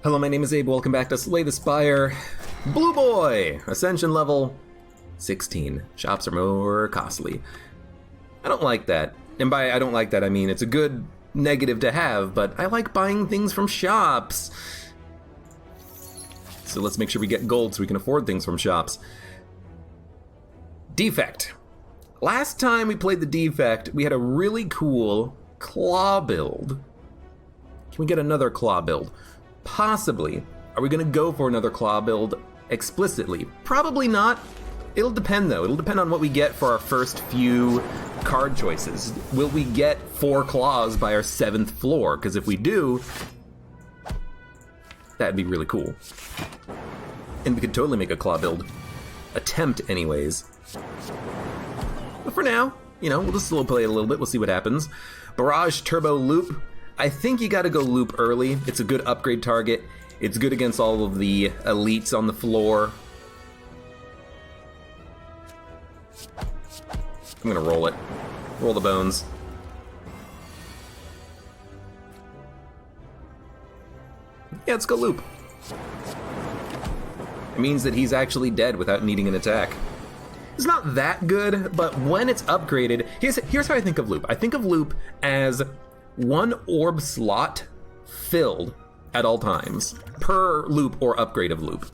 Hello, my name is Abe. Welcome back to Slay the Spire. Blue Boy! Ascension level 16. Shops are more costly. I don't like that. And by I don't like that, I mean it's a good negative to have, but I like buying things from shops. So let's make sure we get gold so we can afford things from shops. Defect. Last time we played the Defect, we had a really cool claw build. Can we get another claw build? Possibly. Are we gonna go for another claw build explicitly? Probably not. It'll depend though. It'll depend on what we get for our first few card choices. Will we get 4 claws by our 7th floor? Because if we do, that'd be really cool. And we could totally make a claw build. Attempt anyways. But for now, you know, we'll just slow play it a little bit. We'll see what happens. Barrage Turbo Loop. I think you gotta go loop early. It's a good upgrade target. It's good against all of the elites on the floor. I'm gonna roll it. Roll the bones. Yeah, let's go loop. It means that he's actually dead without needing an attack. It's not that good, but when it's upgraded, here's how I think of loop. I think of loop as 1 orb slot filled at all times per loop or upgrade of loop.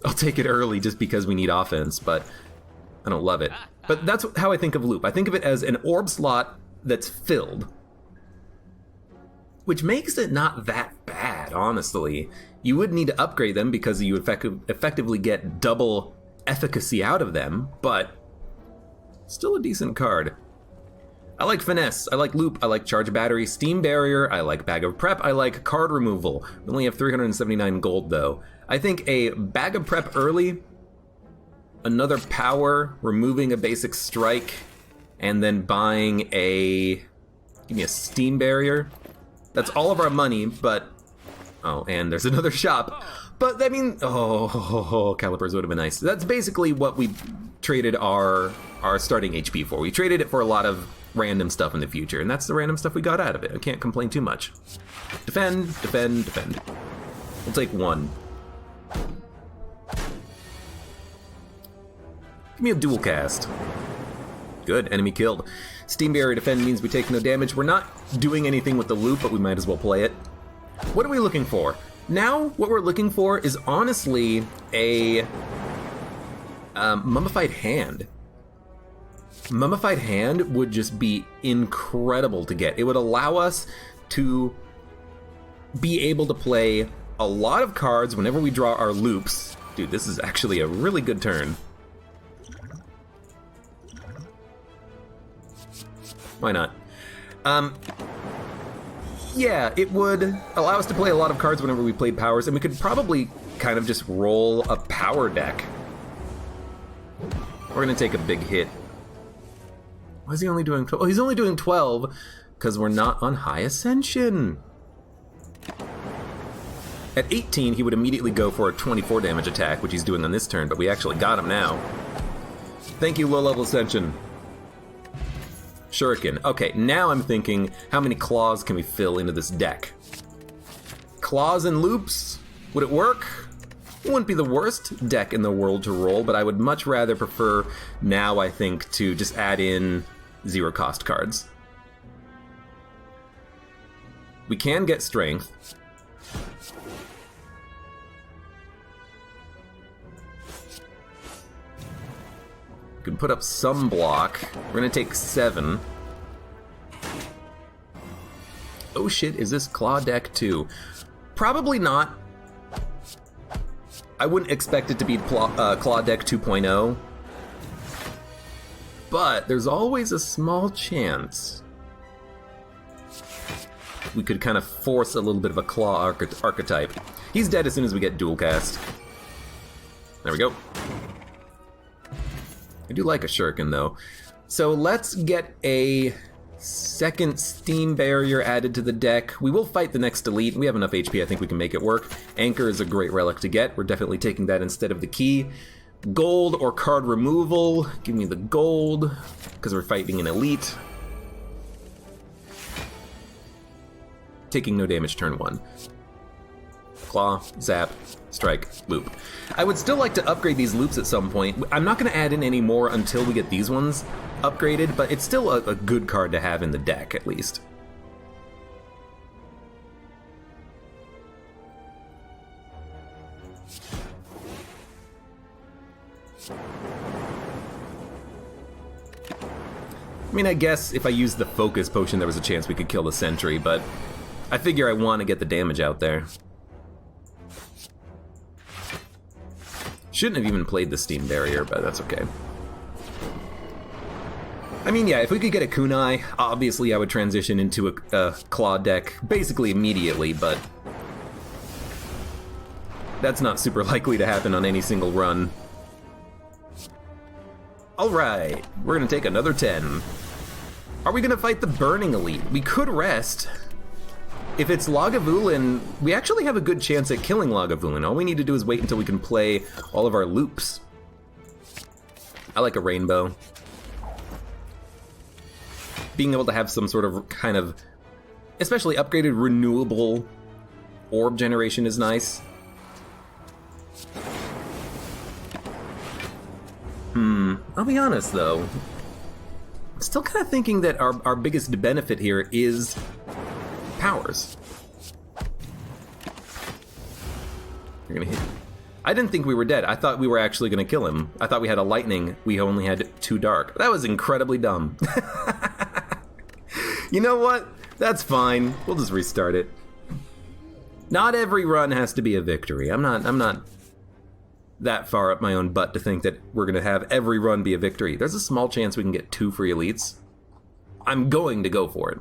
I'll take it early just because we need offense, but I don't love it. But that's how I think of loop. I think of it as an orb slot that's filled, which makes it not that bad, honestly. You would need to upgrade them because you effectively get double efficacy out of them, but still a decent card. I like Finesse, I like Loop, I like Charge Battery, Steam Barrier, I like Bag of Prep, I like Card Removal. We only have 379 gold though. I think a Bag of Prep early, another Power, removing a basic strike, and then buying a... give me a Steam Barrier. That's all of our money, but... oh, and there's another shop. But, I mean... oh, Calipers would have been nice. That's basically what we traded our starting HP for. We traded it for a lot of random stuff in the future, and that's the random stuff we got out of it. I can't complain too much. Defend, defend, defend. We'll take 1. Give me a dual cast. Good, enemy killed. Steam Barrier defend means we take no damage. We're not doing anything with the loop, but we might as well play it. What are we looking for? Now, what we're looking for is honestly a Mummified Hand. Mummified Hand would just be incredible to get. It would allow us to be able to play a lot of cards whenever we draw our loops. Dude, this is actually a really good turn. Why not? Yeah, it would allow us to play a lot of cards whenever we played powers, and we could probably kind of just roll a power deck. We're gonna take a big hit. Why is he only doing 12? Oh, he's only doing 12 because we're not on high ascension. At 18, he would immediately go for a 24 damage attack, which he's doing on this turn, but we actually got him now. Thank you, low-level ascension. Shuriken. Okay, now I'm thinking, how many claws can we fill into this deck? Claws and loops? Would it work? It wouldn't be the worst deck in the world to roll, but I would much rather prefer now, I think, to just add in 0-cost cards. We can get strength. We can put up some block. We're gonna take 7. Oh shit, is this Claw Deck 2? Probably not. I wouldn't expect it to be Claw Deck 2.0. But there's always a small chance we could kind of force a little bit of a Claw archetype. He's dead as soon as we get dual cast. There we go. I do like a Shuriken though. So let's get a second Steam Barrier added to the deck. We will fight the next elite. We have enough HP, I think we can make it work. Anchor is a great relic to get. We're definitely taking that instead of the key. Gold or card removal. Give me the gold, because we're fighting an elite. Taking no damage turn 1. Claw, zap, strike, loop. I would still like to upgrade these loops at some point. I'm not going to add in any more until we get these ones upgraded, but it's still a good card to have in the deck, at least. I mean, I guess if I used the focus potion, there was a chance we could kill the sentry, but I figure I want to get the damage out there. Shouldn't have even played the Steam Barrier, but that's okay. I mean, yeah, if we could get a kunai, obviously I would transition into a claw deck basically immediately, but that's not super likely to happen on any single run. Alright, we're gonna take another 10. Are we gonna fight the Burning Elite? We could rest. If it's Lagavulin, we actually have a good chance at killing Lagavulin. All we need to do is wait until we can play all of our loops. I like a rainbow. Being able to have some sort of kind of, especially upgraded renewable orb generation is nice. I'll be honest though. I'm still kind of thinking that our biggest benefit here is powers. You're gonna hit. I didn't think we were dead. I thought we were actually gonna kill him. I thought we had a lightning. We only had 2 dark. That was incredibly dumb. You know what? That's fine. We'll just restart it. Not every run has to be a victory. I'm not that far up my own butt to think that we're gonna have every run be a victory. There's a small chance we can get 2 free elites. I'm going to go for it.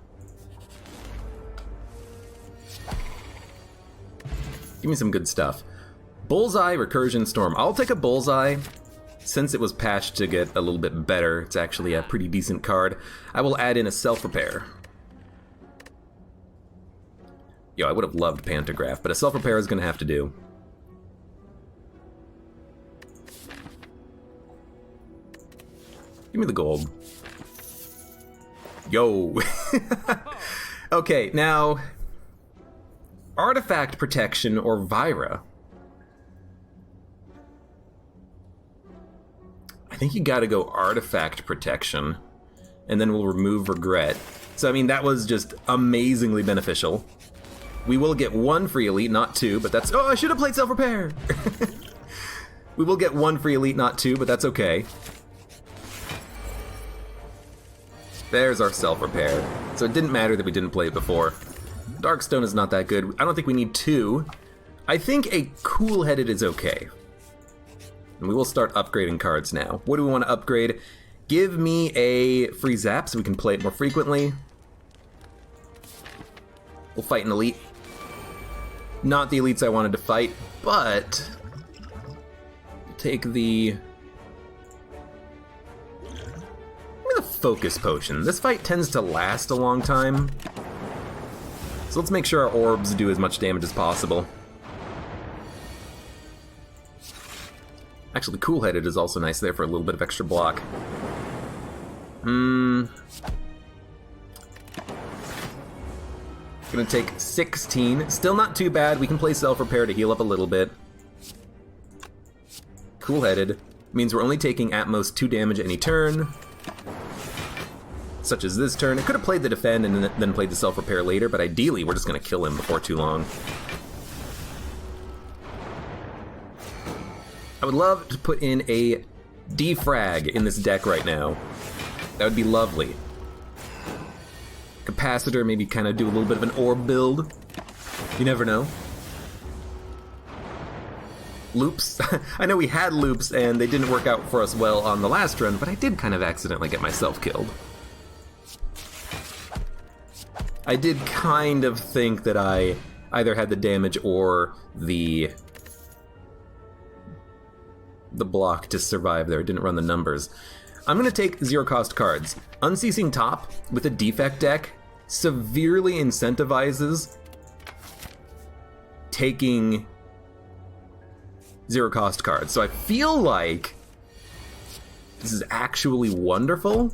Give me some good stuff. Bullseye, Recursion, Storm. I'll take a Bullseye. Since it was patched to get a little bit better, it's actually a pretty decent card. I will add in a Self-Repair. Yo, I would have loved Pantograph, but a Self-Repair is gonna have to do. Give me the gold. Yo. Okay, now Artifact Protection or Vira. I think you gotta go Artifact Protection, and then we'll remove Regret. So, I mean, that was just amazingly beneficial. We will get 1 free elite, not 2, but that's... Oh, I should have played Self-Repair! We will get 1 free elite, not 2, but that's okay. There's our Self-Repair. So it didn't matter that we didn't play it before. Darkstone is not that good. I don't think we need 2. I think a Cool-Headed is okay. And we will start upgrading cards now. What do we want to upgrade? Give me a free zap so we can play it more frequently. We'll fight an elite. Not the elites I wanted to fight, but we'll take the focus potion. This fight tends to last a long time. So let's make sure our orbs do as much damage as possible. Actually, Cool-Headed is also nice there for a little bit of extra block. Gonna take 16. Still not too bad. We can play Self-Repair to heal up a little bit. Cool-Headed means we're only taking at most 2 damage any turn. Such as this turn. I could have played the Defend and then played the Self-Repair later, but ideally we're just gonna kill him before too long. I would love to put in a Defrag in this deck right now. That would be lovely. Capacitor, maybe kind of do a little bit of an orb build. You never know. Loops. I know we had loops and they didn't work out for us well on the last run, but I did kind of accidentally get myself killed. I did kind of think that I either had the damage or the block to survive there. It didn't run the numbers. I'm going to take 0 cost cards. Unceasing Top with a defect deck severely incentivizes taking 0 cost cards. So I feel like this is actually wonderful.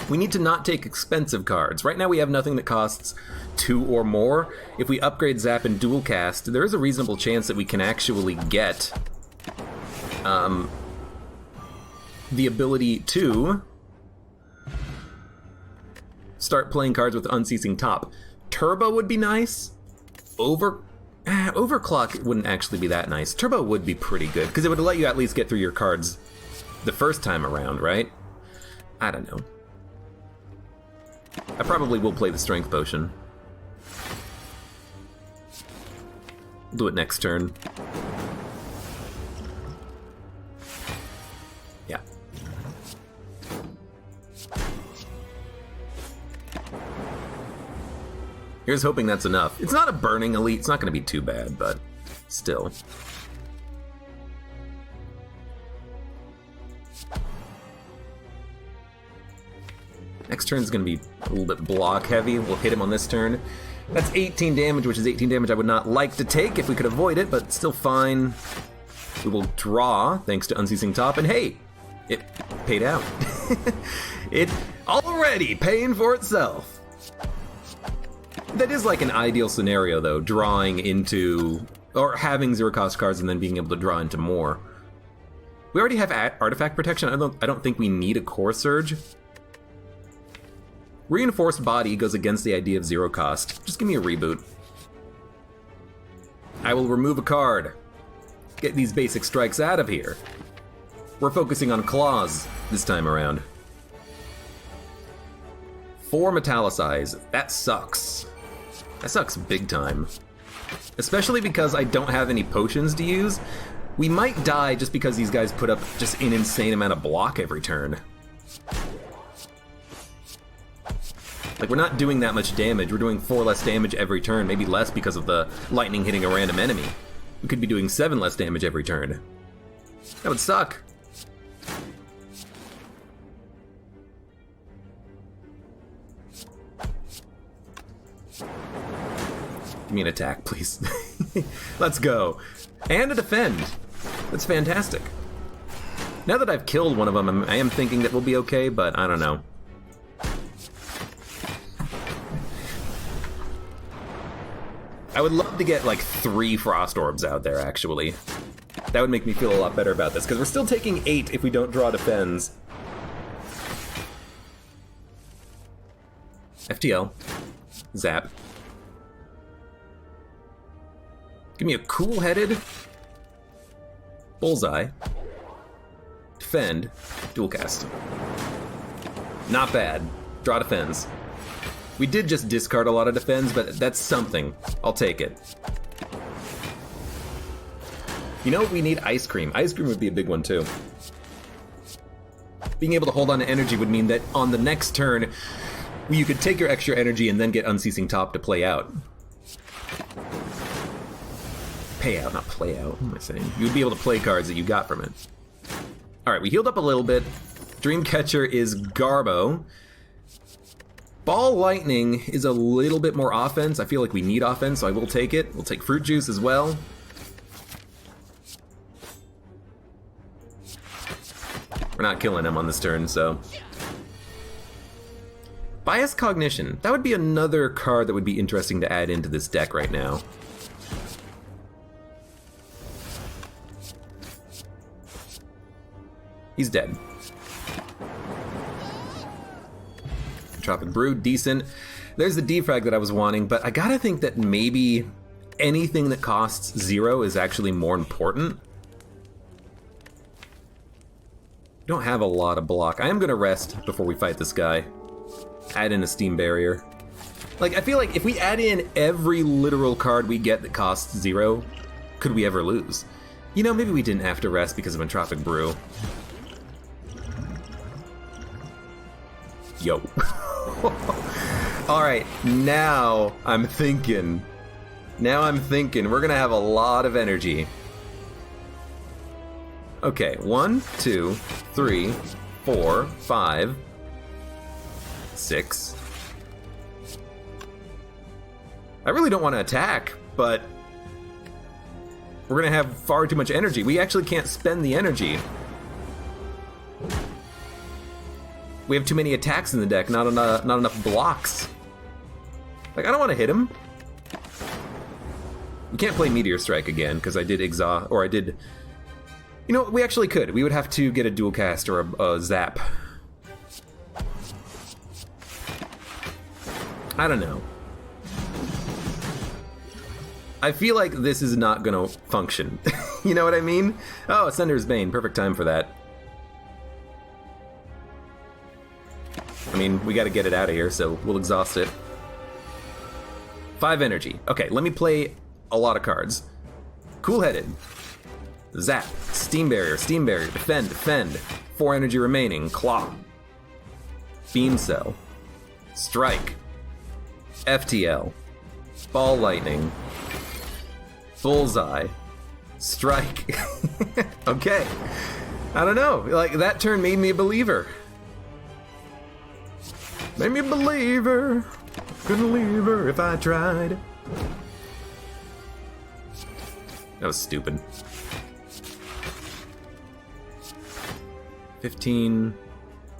We need to not take expensive cards. Right now we have nothing that costs 2 or more, if we upgrade Zap and Dual Cast, there is a reasonable chance that we can actually get the ability to start playing cards with Unceasing Top. Turbo would be nice. Overclock wouldn't actually be that nice. Turbo would be pretty good, because it would let you at least get through your cards the first time around, right? I don't know. I probably will play the Strength Potion. Do it next turn. Yeah. Here's hoping that's enough. It's not a burning elite, it's not going to be too bad, but still. Next turn's going to be a little bit block heavy. We'll hit him on this turn. That's 18 damage, which is 18 damage I would not like to take if we could avoid it, but still fine. We will draw, thanks to Unceasing Top, and hey, it paid out. It already paying for itself. That is like an ideal scenario, though, drawing into, or having zero-cost cards and then being able to draw into more. We already have artifact protection. I don't think we need a Core Surge. Reinforced Body goes against the idea of zero cost. Just give me a reboot. I will remove a card. Get these basic strikes out of here. We're focusing on claws this time around. 4 Metallicize. That sucks. That sucks big time. Especially because I don't have any potions to use. We might die just because these guys put up just an insane amount of block every turn. Like, we're not doing that much damage. We're doing 4 less damage every turn, maybe less because of the lightning hitting a random enemy. We could be doing 7 less damage every turn. That would suck. Give me an attack, please. Let's go. And a defend. That's fantastic. Now that I've killed one of them, I am thinking that we'll be okay, but I don't know. I would love to get like 3 Frost Orbs out there, actually. That would make me feel a lot better about this, because we're still taking 8 if we don't draw defends. FTL. Zap. Give me a cool-headed Bullseye. Defend. Dual Cast. Not bad. Draw defends. We did just discard a lot of defends, but that's something. I'll take it. You know, we need Ice Cream. Ice Cream would be a big one, too. Being able to hold on to energy would mean that on the next turn, you could take your extra energy and then get Unceasing Top to play out. Pay out, not play out. What am I saying? You would be able to play cards that you got from it. Alright, we healed up a little bit. Dreamcatcher is Garbo. Ball Lightning is a little bit more offense. I feel like we need offense, so I will take it. We'll take Fruit Juice as well. We're not killing him on this turn, so... Bias Cognition. That would be another card that would be interesting to add into this deck right now. He's dead. Tropic Brew, decent. There's the defrag that I was wanting, but I gotta think that maybe anything that costs 0 is actually more important. Don't have a lot of block. I am gonna rest before we fight this guy. Add in a Steam Barrier. Like, I feel like if we add in every literal card we get that costs 0, could we ever lose? You know, maybe we didn't have to rest because of Entropic Brew. Yo. Alright, now I'm thinking. We're gonna have a lot of energy. Okay, 1, 2, 3, 4, 5, 6. I really don't want to attack, but we're gonna have far too much energy. We actually can't spend the energy. We have too many attacks in the deck, not enough blocks. Like, I don't want to hit him. We can't play Meteor Strike again, because I did exhaust, or I did... You know, we actually could. We would have to get a dual cast or a zap. I don't know. I feel like this is not gonna function. You know what I mean? Oh, Ascender's Bane. Perfect time for that. I mean, we gotta get it out of here, so we'll exhaust it. 5 energy. Okay, let me play a lot of cards. Cool-headed. Zap. Steam Barrier. Steam Barrier. Defend. Defend. 4 energy remaining. Claw. Beam Cell. Strike. FTL. Ball Lightning. Bullseye. Strike. Okay. I don't know. Like, that turn made me a believer. Made me a believer. Couldn't leave her if I tried. That was stupid. 15.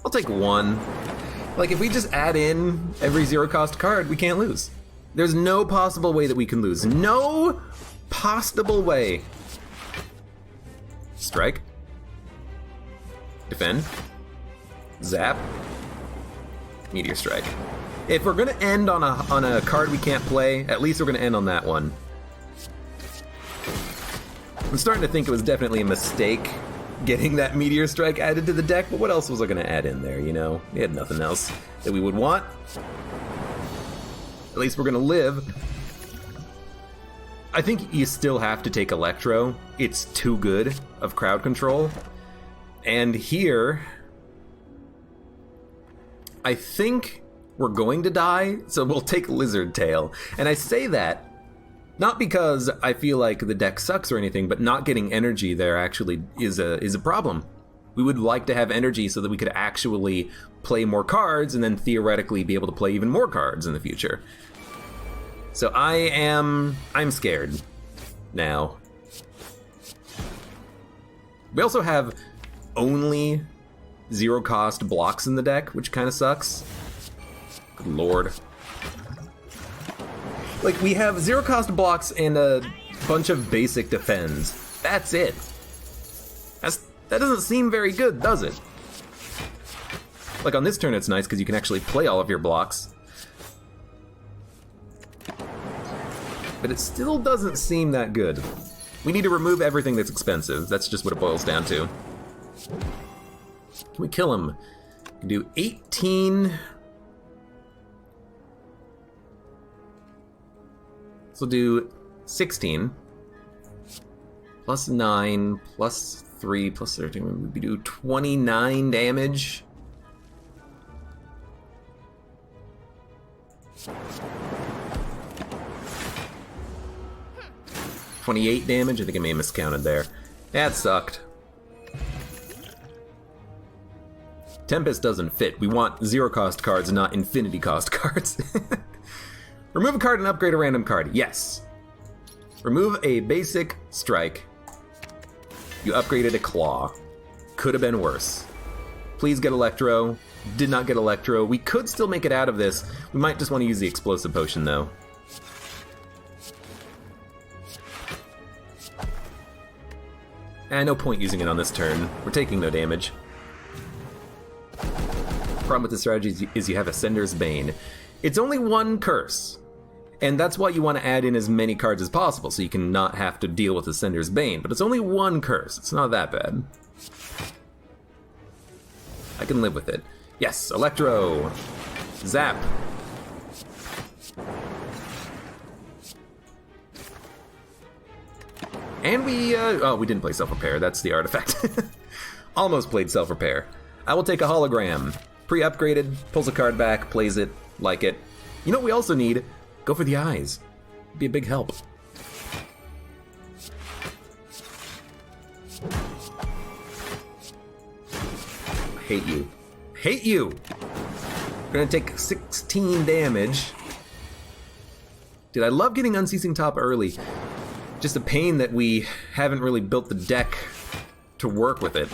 I'll take 1. Like, if we just add in every 0-cost card, we can't lose. There's no possible way that we can lose. No possible way. Strike. Defend. Zap. Meteor Strike. If we're gonna end on a card we can't play, at least we're gonna end on that one. I'm starting to think it was definitely a mistake getting that Meteor Strike added to the deck, but what else was I gonna add in there, you know? We had nothing else that we would want. At least we're gonna live. I think you still have to take Electro. It's too good of crowd control. And here, I think we're going to die, so we'll take Lizard Tail. And I say that not because I feel like the deck sucks or anything, but not getting energy there actually is a problem. We would like to have energy so that we could actually play more cards and then theoretically be able to play even more cards in the future. So I'm scared now. We also have only 0-cost blocks in the deck, which kind of sucks. Good lord. Like, we have 0-cost blocks and a bunch of basic defends. That's it. That doesn't seem very good, does it? Like, on this turn it's nice because you can actually play all of your blocks. But it still doesn't seem that good. We need to remove everything that's expensive. That's just what it boils down to. Can we kill him? We can do 18... So we'll do 16. Plus 9, plus 3, plus 13. We do 29 damage. $28 damage? I think I may have miscounted there. That sucked. Tempest doesn't fit. We want 0-cost cards, not infinity-cost cards. Remove a card and upgrade a random card. Yes. Remove a basic strike. You upgraded a claw. Could have been worse. Please get Electro. Did not get Electro. We could still make it out of this. We might just want to use the explosive potion, though. No point using it on this turn. We're taking no damage. Problem with this strategy is you have Ascender's Bane. It's only 1 curse. And that's why you want to add in as many cards as possible, so you can not have to deal with Ascender's Bane. But it's only 1 curse. It's not that bad. I can live with it. Yes, Electro. Zap. And we, oh, we didn't play Self-Repair. That's the artifact. Almost played Self-Repair. I will take a Hologram. Pre-upgraded, pulls a card back, plays it, like it. You know what we also need? Go for the eyes. Be a big help. I hate you. Hate you! We're gonna take 16 damage. Dude, I love getting Unceasing Top early. Just a pain that we haven't really built the deck to work with it.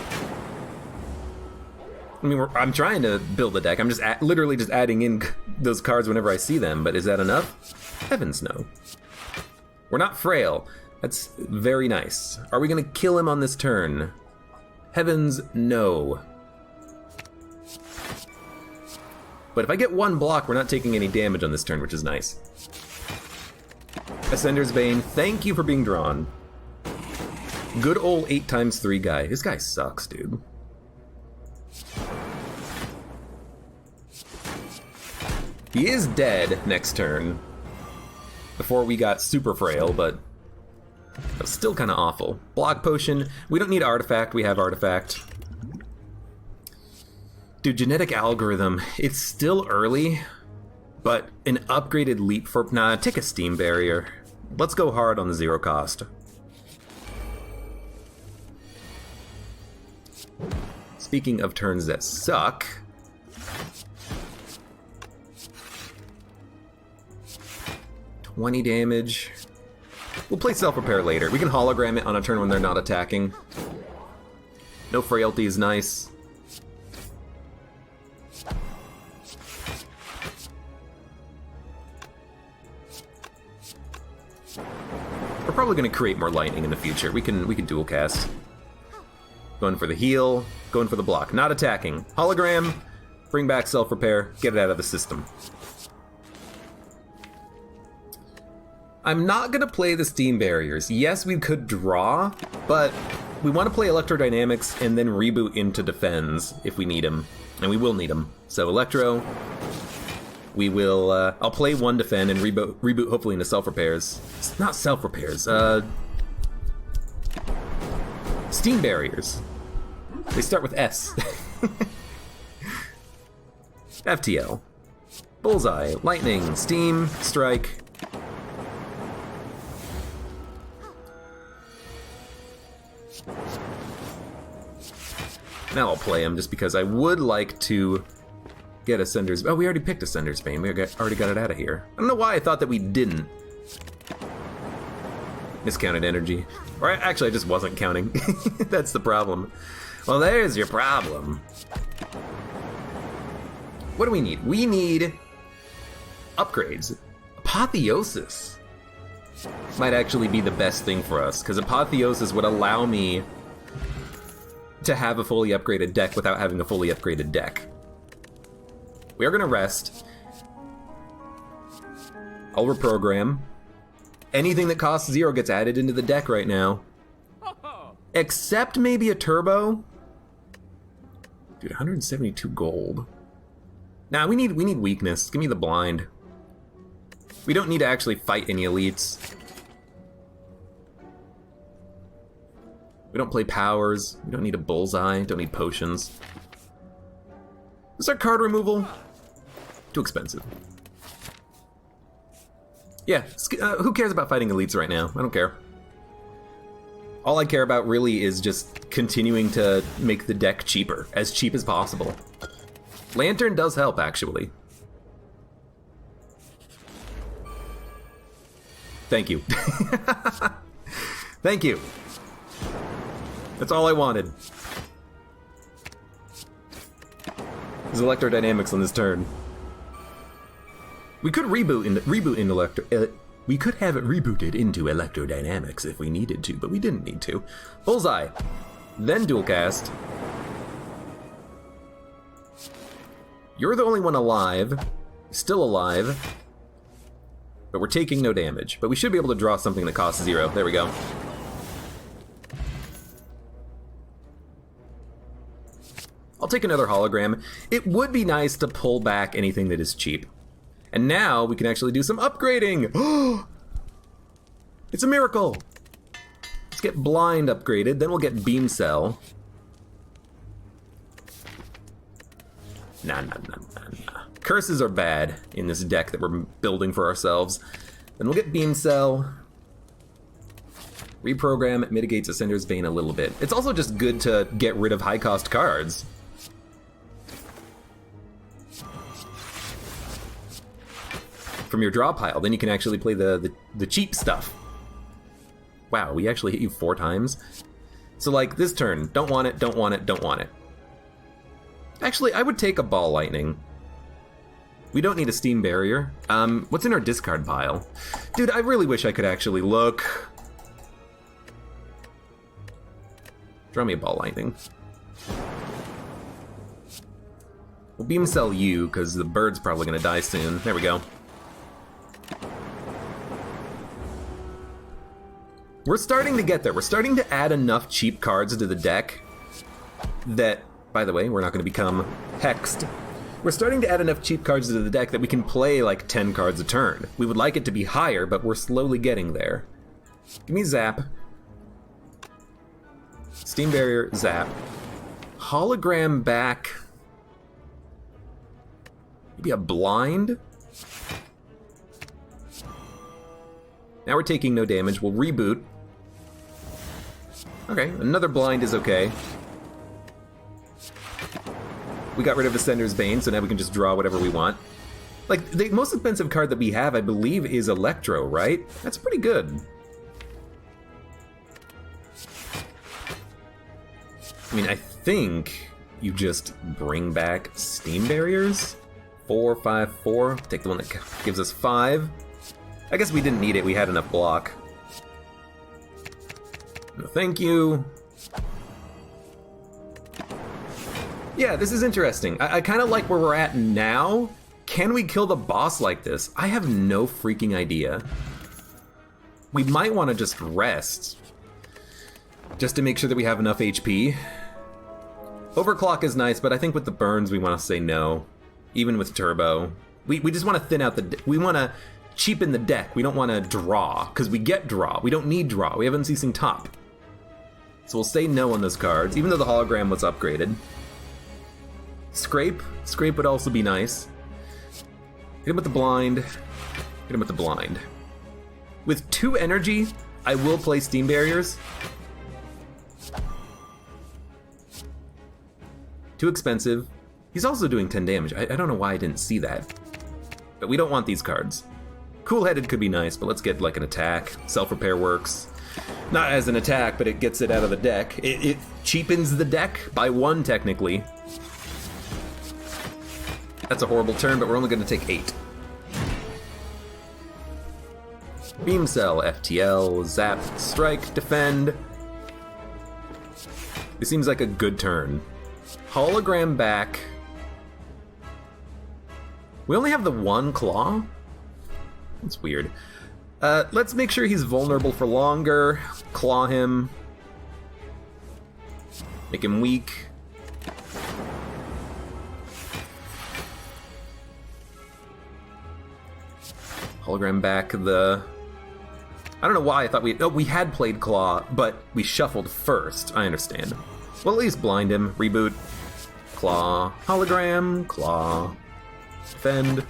I mean, I'm trying to build a deck. I'm just literally just adding in those cards whenever I see them, but is that enough? Heavens no. We're not frail. That's very nice. Are we gonna kill him on this turn? Heavens no. But if I get one block, we're not taking any damage on this turn, which is nice. Ascender's Bane, thank you for being drawn. Good old 8x3 guy. This guy sucks, dude. He is dead next turn. Before we got super frail, but that was still kind of awful. Block Potion. We don't need Artifact. We have Artifact. Dude, Genetic Algorithm. It's still early, but an upgraded Leap for... Nah, take a Steam Barrier. Let's go hard on the 0 cost. Speaking of turns that suck... $20 damage. We'll play Self-Repair later. We can hologram it on a turn when they're not attacking. No Frailty is nice. We're probably going to create more lightning in the future. We can dual cast. Going for the heal, going for the block. Not attacking. Hologram, bring back Self-Repair, get it out of the system. I'm not going to play the Steam Barriers. Yes, we could draw, but we want to play Electrodynamics and then reboot into Defends if we need them. And we will need them. So Electro, we will... I'll play one Defend and reboot hopefully into Self-Repairs. Not Self-Repairs, Steam Barriers. They start with S. FTL. Bullseye, Lightning, Steam, Strike... Now I'll play him just because I would like to get Ascender's... Oh, we already picked Ascender's Bane. We already got it out of here. I don't know why I thought that we didn't. Miscounted energy. Or actually, I just wasn't counting. That's the problem. Well, there's your problem. What do we need? We need upgrades. Apotheosis might actually be the best thing for us, because Apotheosis would allow me to have a fully upgraded deck without having a fully upgraded deck. We are going to rest. I'll reprogram. Anything that costs 0 gets added into the deck right now. Except maybe a turbo. Dude, 172 gold. Nah, we need weakness. Give me the blind. We don't need to actually fight any elites. We don't play powers. We don't need a bullseye. Don't need potions. Is our card removal? Too expensive. Yeah, who cares about fighting elites right now? I don't care. All I care about really is just continuing to make the deck cheaper, as cheap as possible. Lantern does help, actually. Thank you. Thank you. That's all I wanted. There's Electrodynamics on this turn. We could reboot into we could have it rebooted into Electrodynamics if we needed to, but we didn't need to. Bullseye. Then dual cast. You're the only one alive. Still alive. But we're taking no damage. But we should be able to draw something that costs 0. There we go. I'll take another hologram. It would be nice to pull back anything that is cheap. And now we can actually do some upgrading. It's a miracle. Let's get blind upgraded, then we'll get beam cell. Nah. Curses are bad in this deck that we're building for ourselves. Then we'll get beam cell. Reprogram mitigates Ascender's Bane a little bit. It's also just good to get rid of high cost cards. From your draw pile, then you can actually play the cheap stuff. Wow, we actually hit you 4 times? So like this turn, don't want it, don't want it, don't want it. Actually, I would take a ball lightning. We don't need a steam barrier. What's in our discard pile? Dude, I really wish I could actually look. Draw me a ball lightning. We'll beam cell you, because the bird's probably going to die soon. There we go. We're starting to get there. We're starting to add enough cheap cards to the deck that, by the way, we're not going to become hexed. We're starting to add enough cheap cards to the deck that we can play like 10 cards a turn. We would like it to be higher, but we're slowly getting there. Give me Zap. Steam Barrier, Zap. Hologram back. Maybe a blind? Now we're taking no damage. We'll reboot. Okay, another blind is okay. We got rid of Ascender's Bane, so now we can just draw whatever we want. Like, the most expensive card that we have, I believe, is Electro, right? That's pretty good. I mean, I think you just bring back Steam Barriers. 4, 5, 4. Take the one that gives us 5. I guess we didn't need it. We had enough block. No, thank you. Yeah, this is interesting. I kind of like where we're at now. Can we kill the boss like this? I have no freaking idea. We might want to just rest. Just to make sure that we have enough HP. Overclock is nice, but I think with the burns we want to say no. Even with turbo. We just want to thin out the... We want to cheapen the deck. We don't want to draw, because we get draw. We don't need draw. We have Unceasing Top. So we'll say no on those cards, even though the hologram was upgraded. Scrape. Scrape would also be nice. Hit him with the blind. Hit him with the blind. With 2 energy, I will play Steam Barriers. Too expensive. He's also doing 10 damage. I don't know why I didn't see that. But we don't want these cards. Cool-Headed could be nice, but let's get like an attack. Self-Repair works. Not as an attack, but it gets it out of the deck. It cheapens the deck by 1, technically. That's a horrible turn, but we're only going to take 8. Beam Cell, FTL, Zap, Strike, Defend. This seems like a good turn. Hologram back. We only have the 1 claw? That's weird. Let's make sure he's vulnerable for longer. Claw him. Make him weak. Hologram back the... I don't know why I thought we... Oh, we had played Claw, but we shuffled first. I understand. Well, at least blind him. Reboot. Claw. Hologram. Claw. Defend.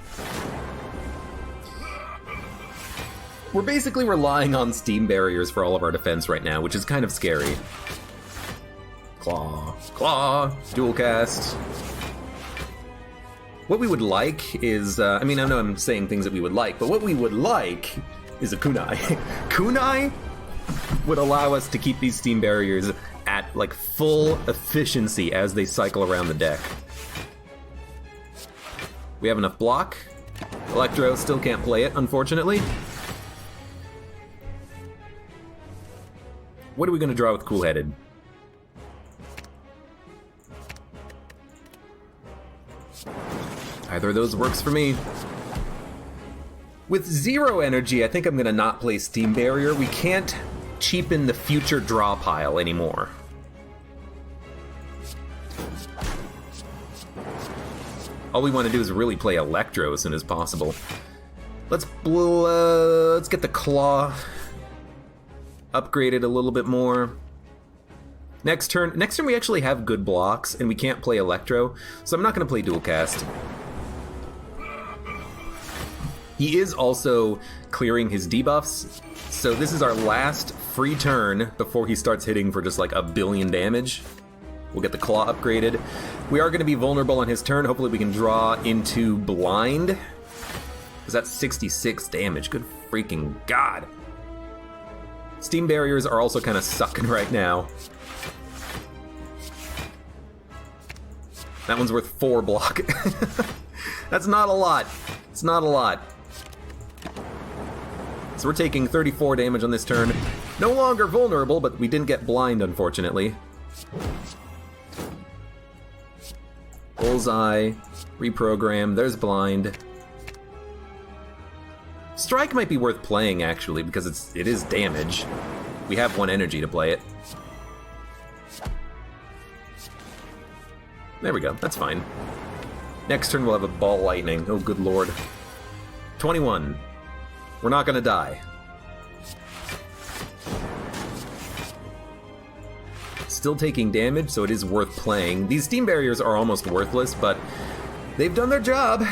We're basically relying on Steam Barriers for all of our defense right now, which is kind of scary. Claw. Claw. Dual cast. What we would like is, I mean, I know I'm saying things that we would like, but what we would like is a Kunai. Kunai would allow us to keep these Steam Barriers at, like, full efficiency as they cycle around the deck. We have enough block. Electro still can't play it, unfortunately. What are we going to draw with Cool-Headed? Either of those works for me. With 0 energy, I think I'm going to not play Steam Barrier. We can't cheapen the future draw pile anymore. All we want to do is really play Electro as soon as possible. Let's get the Claw upgraded a little bit more. Next turn we actually have good blocks, and we can't play Electro, so I'm not going to play Dual Cast. He is also clearing his debuffs, so this is our last free turn before he starts hitting for just like 1 billion damage. We'll get the Claw upgraded. We are going to be vulnerable on his turn. Hopefully we can draw into blind, because that's 66 damage. Good freaking god. Steam Barriers are also kind of sucking right now. That one's worth 4 block. That's not a lot. It's not a lot. So we're taking 34 damage on this turn. No longer vulnerable, but we didn't get blind, unfortunately. Bullseye. Reprogram. There's blind. Strike might be worth playing, actually, because it is damage. We have 1 energy to play it. There we go. That's fine. Next turn we'll have a ball lightning. Oh, good lord. 21. We're not gonna die. Still taking damage, so it is worth playing. These steam barriers are almost worthless, but they've done their job.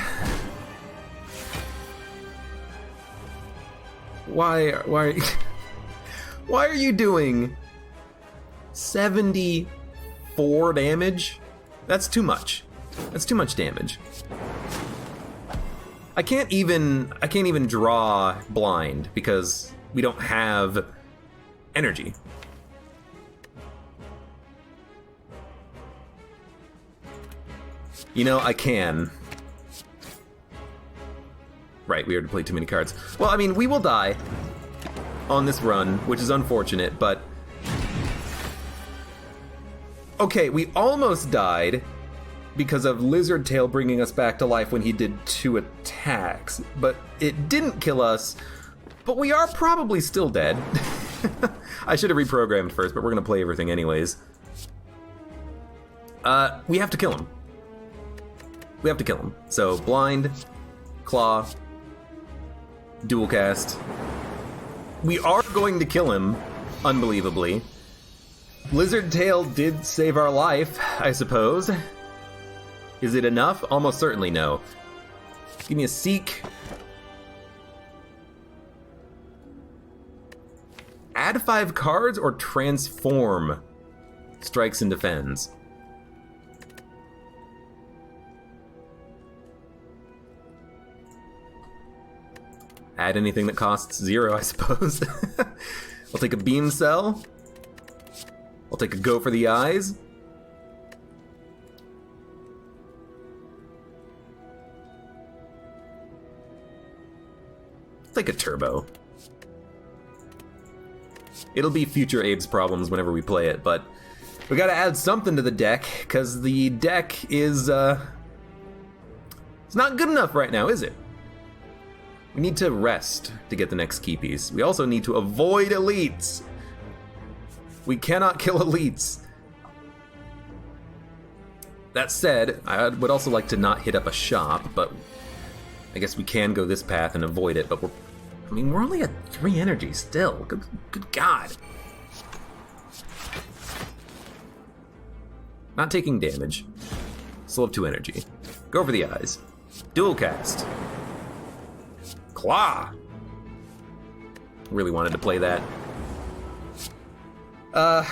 Why are you doing 74 damage? That's too much. That's too much damage. I can't even draw blind because we don't have energy. You know, I can. Right, we already played too many cards. Well, I mean, we will die on this run, which is unfortunate, but... Okay, we almost died because of Lizard Tail bringing us back to life when he did 2 attacks, but it didn't kill us, but we are probably still dead. I should have reprogrammed first, but we're gonna play everything anyways. We have to kill him. We have to kill him. So, blind, claw, dual cast. We are going to kill him, unbelievably. Lizard Tail did save our life, I suppose. Is it enough? Almost certainly no. Give me a Seek. Add 5 cards or transform strikes and defends. Add anything that costs 0, I suppose. I'll take a Beam Cell. I'll take a Go for the Eyes. I'll take a Turbo. It'll be future Abe's problems whenever we play it, but we gotta add something to the deck, because the deck is, it's not good enough right now, is it? We need to rest to get the next key piece. We also need to avoid elites. We cannot kill elites. That said, I would also like to not hit up a shop, but I guess we can go this path and avoid it, but we're only at 3 energy still. Good God. Not taking damage. Still have 2 energy. Go for the eyes. Dual cast. Claw. Really wanted to play that. I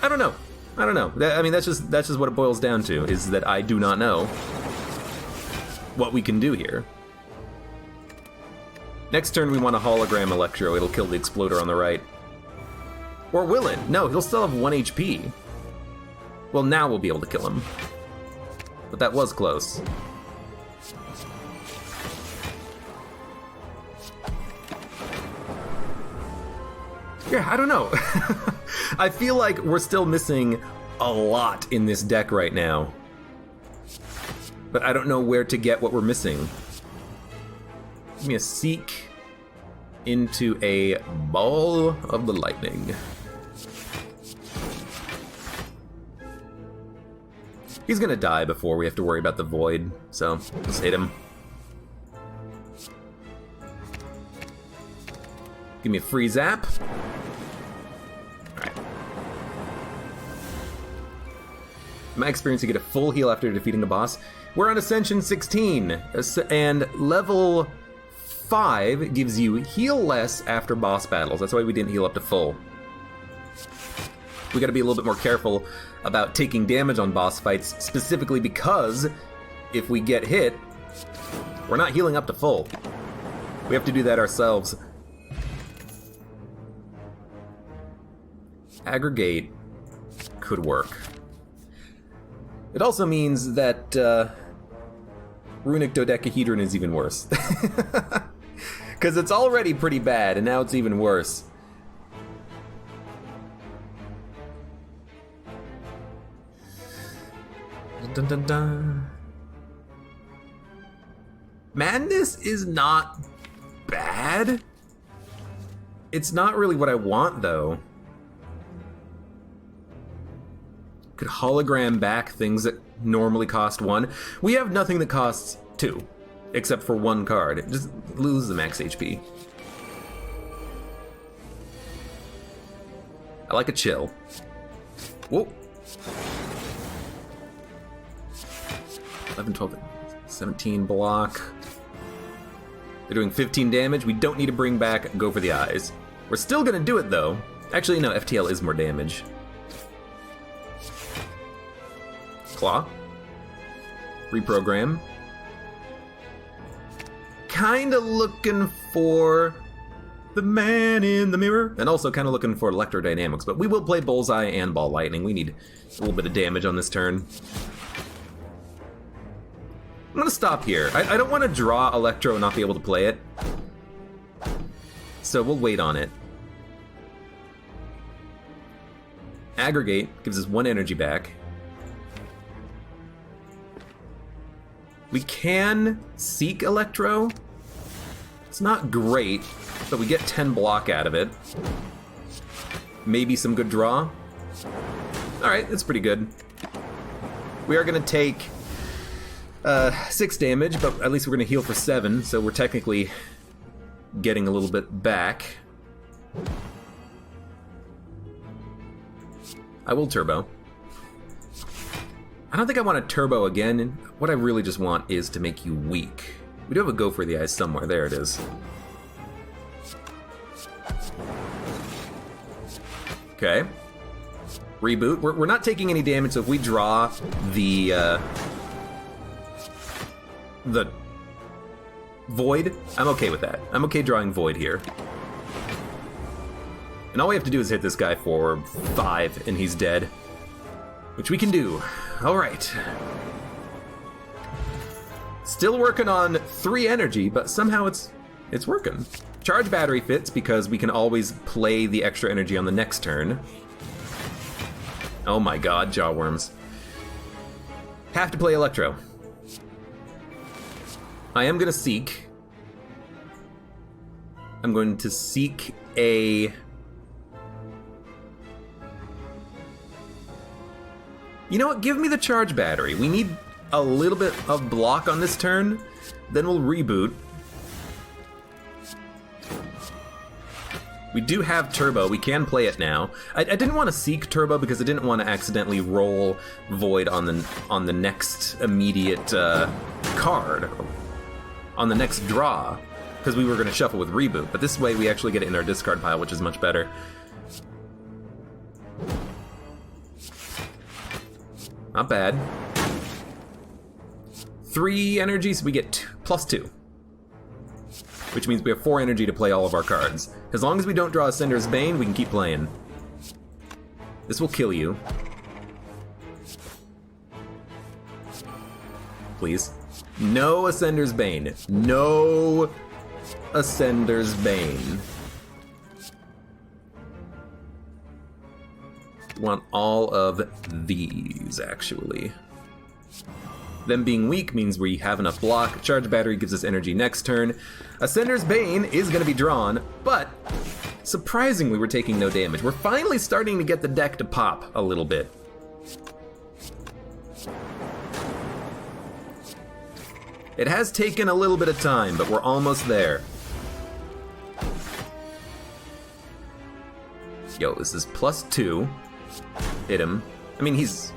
don't know. I don't know. I mean, that's just what it boils down to, is that I do not know what we can do here. Next turn we want a hologram Electro. It'll kill the Exploder on the right. Or will it? No, he'll still have 1 HP. Well, now we'll be able to kill him. But that was close. Yeah, I don't know. I feel like we're still missing a lot in this deck right now. But I don't know where to get what we're missing. Give me a Seek into a Ball of the Lightning. He's gonna die before we have to worry about the Void, so let's hit him. Give me a free zap. Alright. In my experience, you get a full heal after defeating a boss. We're on Ascension 16, and level 5 gives you heal less after boss battles. That's why we didn't heal up to full. We gotta be a little bit more careful about taking damage on boss fights, specifically because if we get hit, we're not healing up to full. We have to do that ourselves. Aggregate could work. It also means that Runic Dodecahedron is even worse. Because it's already pretty bad, and now it's even worse. Dun, dun, dun, dun. Madness is not bad. It's not really what I want, though. Could hologram back things that normally cost 1. We have nothing that costs 2, except for 1 card. Just lose the max HP. I like a chill. Whoa. 11, 12, 17 block. They're doing 15 damage. We don't need to bring back Go for the Eyes. We're still gonna do it, though. Actually, no, FTL is more damage. Claw. Reprogram. Kinda looking for the man in the mirror. And also kinda looking for electrodynamics, but we will play Bullseye and Ball Lightning. We need a little bit of damage on this turn. I'm gonna stop here. I don't want to draw Electro and not be able to play it. So we'll wait on it. Aggregate gives us 1 energy back. We can Seek Electro. It's not great, but we get 10 block out of it. Maybe some good draw. Alright, that's pretty good. We are gonna take 6 damage, but at least we're gonna heal for 7, so we're technically getting a little bit back. I will turbo. I don't think I want to turbo again. What I really just want is to make you weak. We do have a Go for the Eyes somewhere. There it is. Okay. Reboot. We're not taking any damage, so if we draw the Void, I'm okay with that. I'm okay drawing Void here. And all we have to do is hit this guy for 5 and he's dead. Which we can do. Alright. Still working on 3 energy, but somehow it's working. Charge Battery fits because we can always play the extra energy on the next turn. Oh my god, Jawworms. Have to play Electro. I am gonna Seek. I'm going to Seek a... You know what? Give me the Charge Battery. We need a little bit of block on this turn. Then we'll reboot. We do have Turbo. We can play it now. I didn't want to Seek Turbo because I didn't want to accidentally roll Void on the next immediate card. On the next draw. Because we were going to shuffle with Reboot. But this way we actually get it in our discard pile, which is much better. Not bad. 3 energy, so we get +2. Which means we have 4 energy to play all of our cards. As long as we don't draw Ascender's Bane, we can keep playing. This will kill you. Please. No Ascender's Bane. No Ascender's Bane. Want all of these, actually. Them being weak means we have enough block. Charge Battery gives us energy next turn. Ascender's Bane is going to be drawn, but surprisingly we're taking no damage. We're finally starting to get the deck to pop a little bit. It has taken a little bit of time, but we're almost there. Yo, this is +2. Hit him. I mean, he's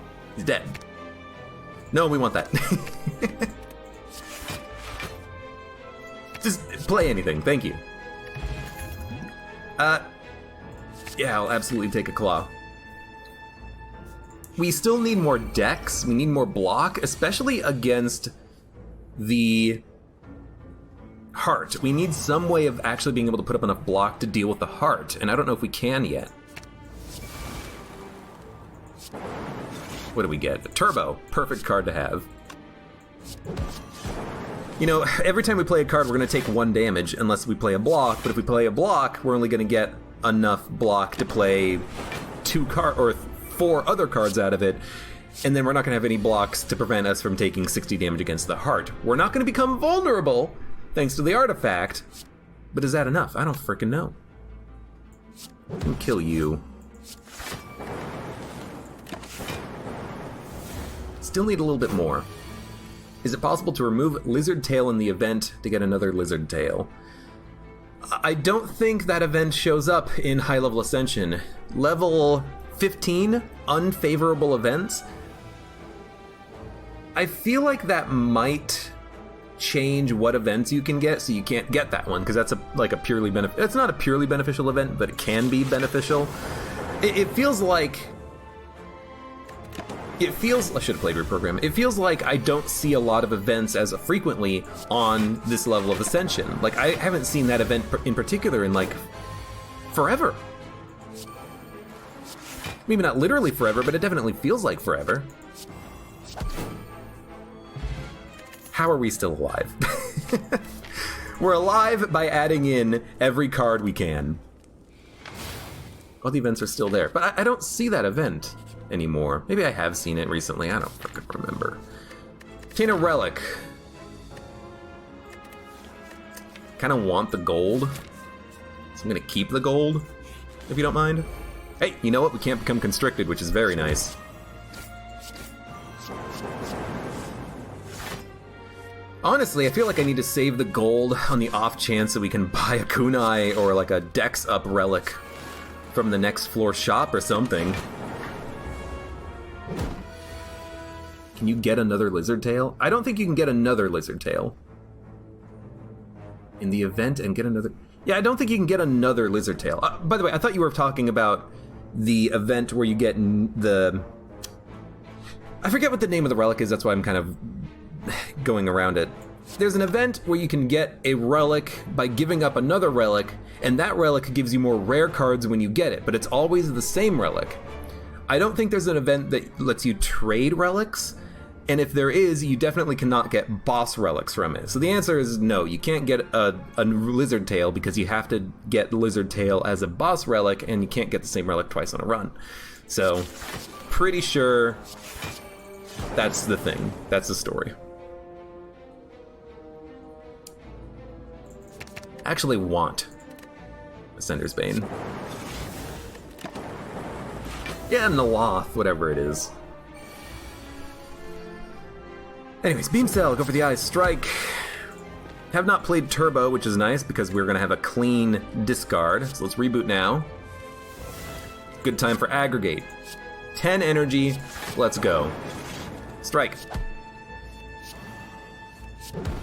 dead. No, we want that. Just play anything, thank you. Yeah, I'll absolutely take a claw. We still need more decks, we need more block, especially against the heart. We need some way of actually being able to put up enough block to deal with the heart, and I don't know if we can yet. What do we get? A Turbo. Perfect card to have. You know, every time we play a card, we're going to take 1 damage unless we play a block, but if we play a block, we're only going to get enough block to play 4 other cards out of it, and then we're not going to have any blocks to prevent us from taking 60 damage against the heart. We're not going to become vulnerable, thanks to the artifact, but is that enough? I don't frickin' know. I can kill you. Still need a little bit more. Is it possible to remove Lizard Tail in the event to get another Lizard Tail? I don't think that event shows up in High Level Ascension. Level 15, unfavorable events. I feel like that might change what events you can get, so you can't get that one, because that's a purely it's not a purely beneficial event, but it can be beneficial. It feels like... I should have played Reprogram. It feels like I don't see a lot of events as frequently on this level of Ascension. Like, I haven't seen that event in particular in, like, forever. Maybe not literally forever, but it definitely feels like forever. How are we still alive? We're alive by adding in every card we can. All the events are still there, but I don't see that event anymore. Maybe I have seen it recently, I don't fucking remember. Obtain a relic. Kinda want the gold, so I'm gonna keep the gold, if you don't mind. Hey, you know what? We can't become constricted, which is very nice. Honestly, I feel like I need to save the gold on the off chance that we can buy a kunai or like a Dex Up relic from the next floor shop or something. Can you get another Lizard Tail? I don't think you can get another Lizard Tail. In the event and get another... Yeah, I don't think you can get another Lizard Tail. By the way, I thought you were talking about the event where you get the... I forget what the name of the relic is, that's why I'm kind of going around it. There's an event where you can get a relic by giving up another relic, and that relic gives you more rare cards when you get it, but it's always the same relic. I don't think there's an event that lets you trade relics, and if there is, you definitely cannot get boss relics from it. So the answer is no, you can't get a Lizard Tail because you have to get Lizard Tail as a boss relic, and you can't get the same relic twice on a run. So, pretty sure that's the thing. That's the story. Actually want Ascender's Bane. Yeah, Naloth, whatever it is. Anyways, Beam Cell, go for the eyes, strike. Have not played Turbo, which is nice because we're gonna have a clean discard. So let's reboot now. Good time for Aggregate. 10 energy, let's go. Strike.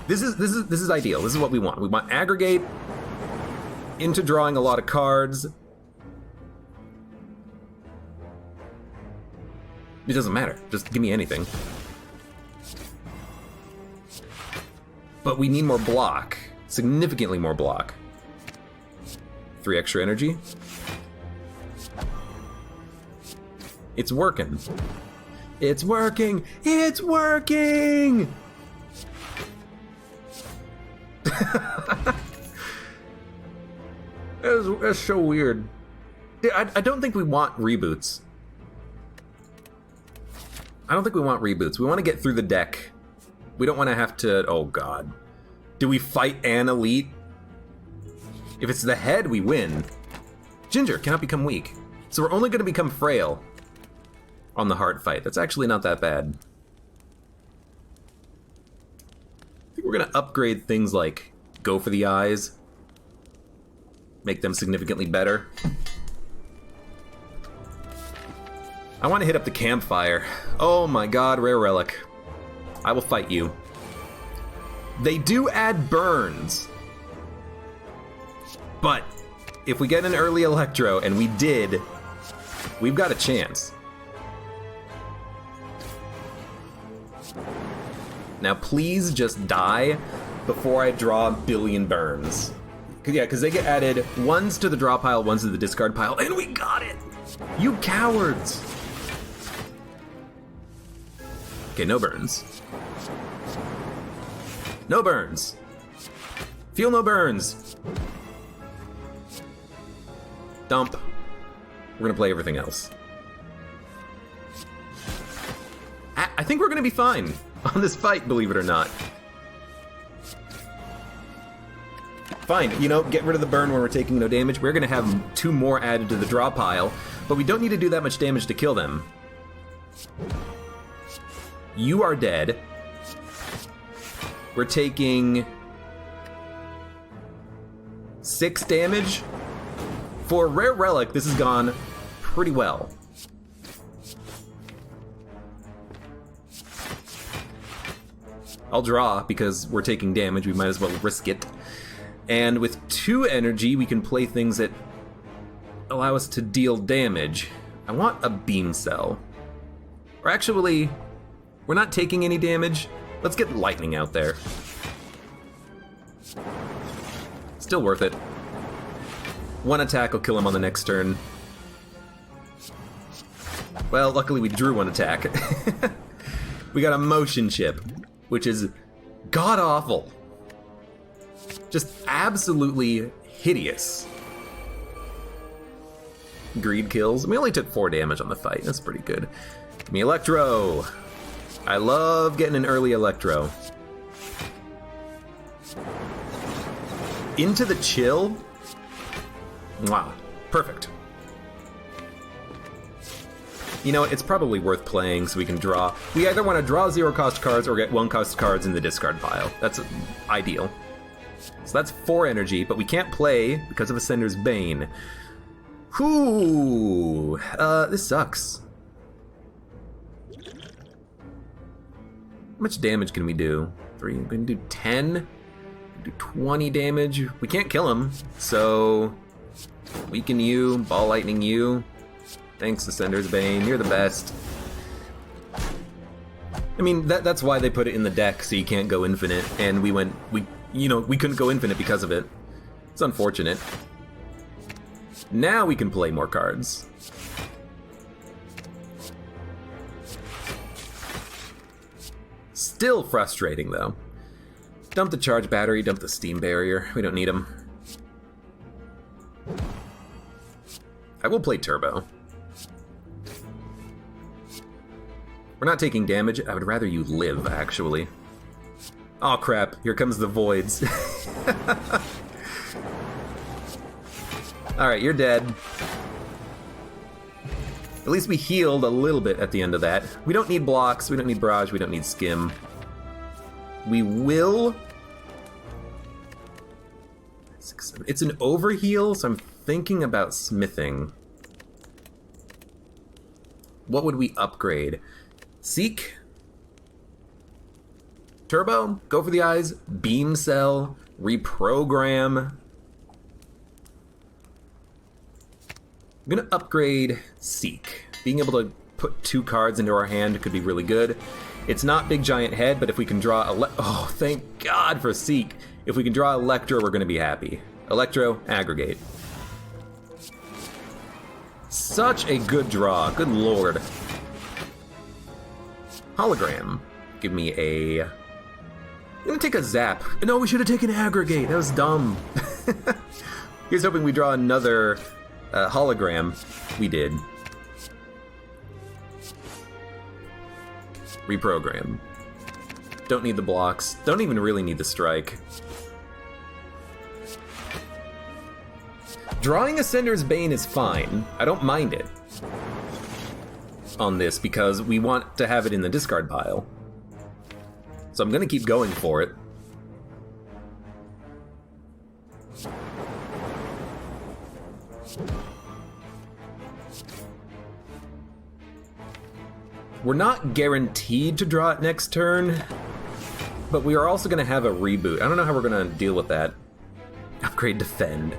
This is ideal. This is what we want. We want Aggregate into drawing a lot of cards. It doesn't matter. Just give me anything. But we need more block. Significantly more block. 3 extra energy. It's working. It's working! It's working! That's so weird. I don't think we want reboots. I don't think we want reboots. We want to get through the deck. We don't want to have to... Oh, God. Do we fight an elite? If it's the head, we win. Ginger cannot become weak. So we're only going to become frail on the heart fight. That's actually not that bad. I think we're going to upgrade things like go for the eyes. Make them significantly better. I want to hit up the campfire. Oh my god, rare relic. I will fight you. They do add burns. But if we get an early Electro, and we did, we've got a chance. Now please just die before I draw a billion burns. Yeah, because they get added ones to the draw pile, ones to the discard pile, and we got it! You cowards! Okay, no burns. No burns. Feel no burns. Dump. We're gonna play everything else. I think we're gonna be fine on this fight, believe it or not. Fine, you know, get rid of the burn when we're taking no damage. We're gonna have 2 more added to the draw pile, but we don't need to do that much damage to kill them. You are dead. We're taking 6 damage. For a rare relic, this has gone pretty well. I'll draw because we're taking damage. We might as well risk it. And with 2 energy, we can play things that allow us to deal damage. I want a beam cell. Or actually, we're not taking any damage. Let's get lightning out there. Still worth it. 1 attack will kill him on the next turn. Well, luckily we drew 1 attack. We got a motion chip, which is god-awful. Just absolutely hideous. Greed kills. We only took 4 damage on the fight. That's pretty good. Give me Electro. I love getting an early Electro. Into the chill. Wow. Perfect. You know, it's probably worth playing so we can draw. We either want to draw 0-cost cards or get 1-cost cards in the discard pile. That's ideal. So that's 4 energy, but we can't play because of Ascender's Bane. Whew. This sucks. How much damage can we do? 3. We can do 10. Do 20 damage. We can't kill him, so weaken you, ball lightning you. Thanks, Ascender's Bane. You're the best. I mean, that's why they put it in the deck, so you can't go infinite. And we couldn't go infinite because of it. It's unfortunate. Now we can play more cards. Still frustrating, though. Dump the charge battery, dump the steam barrier. We don't need them. I will play turbo. We're not taking damage. I would rather you live, actually. Aw, crap. Here comes the voids. Alright, you're dead. At least we healed a little bit at the end of that. We don't need blocks, we don't need barrage, we don't need skim. We will... It's an overheal, so I'm thinking about smithing. What would we upgrade? Seek? Turbo? Go for the eyes? Beam cell? Reprogram? I'm gonna upgrade Seek. Being able to put 2 cards into our hand could be really good. It's not Big Giant Head, but if we can draw oh, thank God for Seek. If we can draw Electro, we're gonna be happy. Electro, aggregate. Such a good draw, good lord. Hologram. Give me a... I'm gonna take a zap. No, we should have taken aggregate. That was dumb. Here's hoping we draw another hologram. We did. Reprogram. Don't need the blocks. Don't even really need the strike. Drawing Ascender's Bane is fine. I don't mind it on this because we want to have it in the discard pile. So I'm gonna keep going for it. We're not guaranteed to draw it next turn, but we are also gonna have a reboot. I don't know how we're gonna deal with that. Upgrade Defend.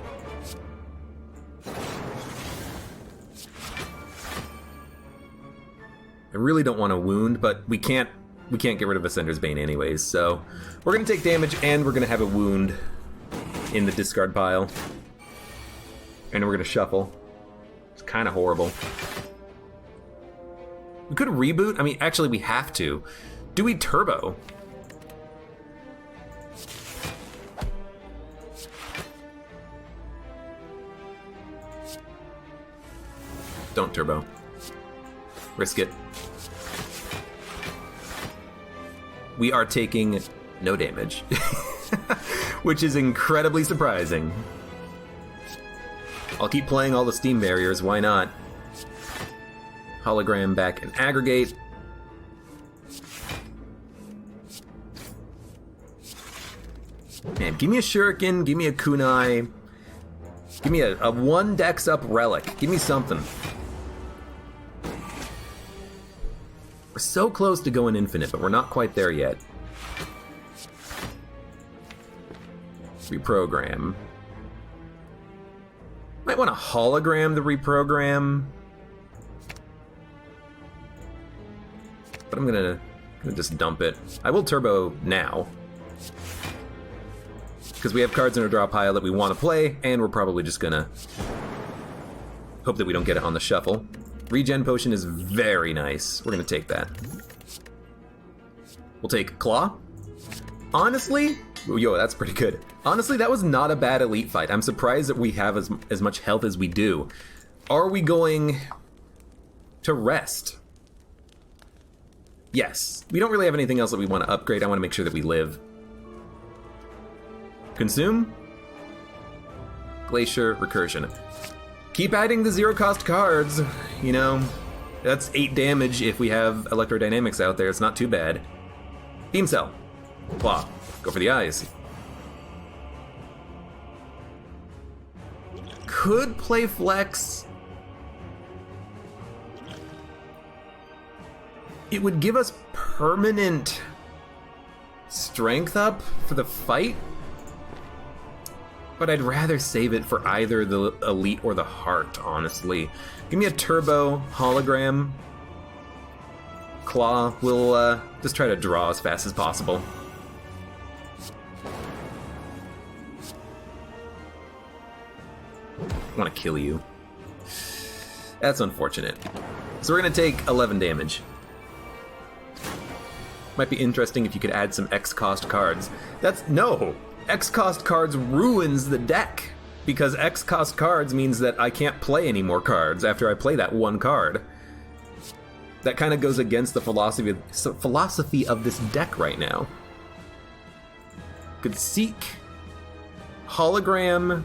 I really don't want to wound, but we can't get rid of Ascender's Bane anyways, so we're gonna take damage and we're gonna have a wound in the discard pile. And we're gonna shuffle. It's kinda horrible. We could reboot. I mean, actually, we have to. Do we turbo? Don't turbo. Risk it. We are taking no damage, which is incredibly surprising. I'll keep playing all the Steam barriers, why not? Hologram back and aggregate. Man, give me a Shuriken, give me a Kunai, give me a 1 dex up relic, give me something. We're so close to going infinite, but we're not quite there yet. Reprogram. Might want to hologram the reprogram. But I'm gonna just dump it. I will turbo now. Because we have cards in our draw pile that we want to play, and we're probably just gonna hope that we don't get it on the shuffle. Regen potion is very nice. We're gonna take that. We'll take Claw. Honestly, yo, that's pretty good. Honestly, that was not a bad elite fight. I'm surprised that we have as much health as we do. Are we going to rest? Yes. We don't really have anything else that we want to upgrade. I want to make sure that we live. Consume. Glacier, Recursion. Keep adding the zero-cost cards. You know, that's 8 damage if we have Electrodynamics out there. It's not too bad. Beam Cell. Claw. Go for the eyes. Could play Flex. It would give us permanent strength up for the fight. But I'd rather save it for either the elite or the heart, honestly. Give me a turbo hologram. Claw. We'll just try to draw as fast as possible. I want to kill you. That's unfortunate. So we're going to take 11 damage. Might be interesting if you could add some X-cost cards. No! X-cost cards ruins the deck, because X-cost cards means that I can't play any more cards after I play that one card. That kind of goes against the philosophy of this deck right now. Could seek, hologram,